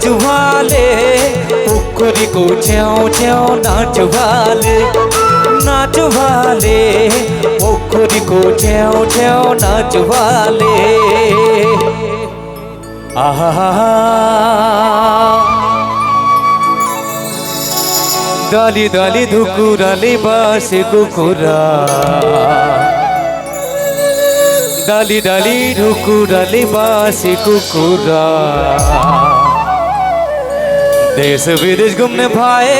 नाच भाले पुखरी को च्यों च्यों नाच भाले पुखरी को च्यों च्यों नाच भाले आहा डाली डाली धुकुराली बासे कुकुरा डाली डाली ढुकुराली बासी कुकुरा देश विदेश घूमने भाए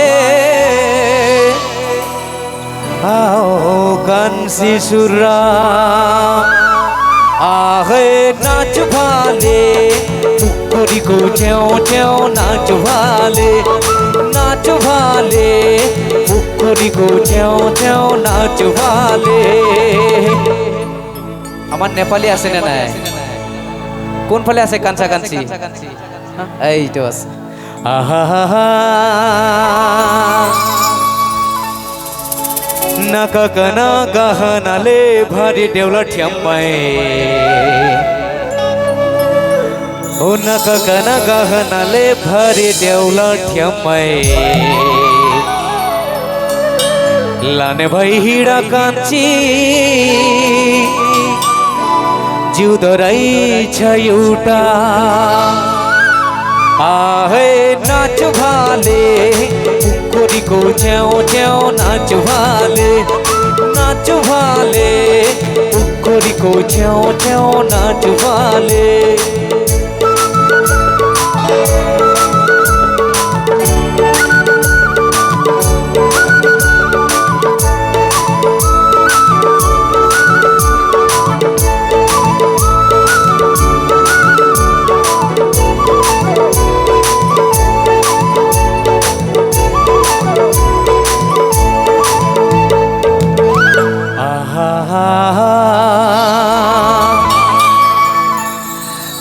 आओ कांसी सुरा आहे नाच भाले पुखरी को च्यों च्यों नाच भाले पुखरी को च्यों च्यों नाच भाले আমার নেপালি আছে না নাই কোন ফলে আছে কাঞ্চা কাঞ্চি এই তো আছে আহা নাকা কানা গাহনালে ভারি দেউলা ঠিয়াম্মাই ও নাকা কানা গাহনালে ভারি দেউলা ঠিয়াম্মাই লানে ভাই হিড়া কাঞ্চি जीव दराई छयूटा आहे नाच भाले पुखरी को च्यों च्यों नाच भाले पुखरी को च्यों च्यों नाच भाले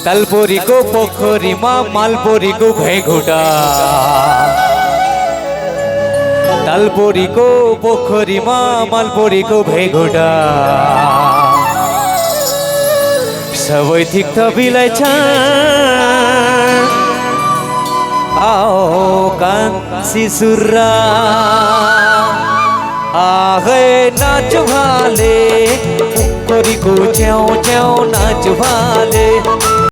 तालपोरी को पोखरी माँ मालपोरी को घुटा तालपोरी को पोखरी माँ मालपोरी को घुटा सबै ठीक त बिलाई छ आओ कांसी सुरा आहे नाच भाले पुखरी को च्यों च्यों नाच भाले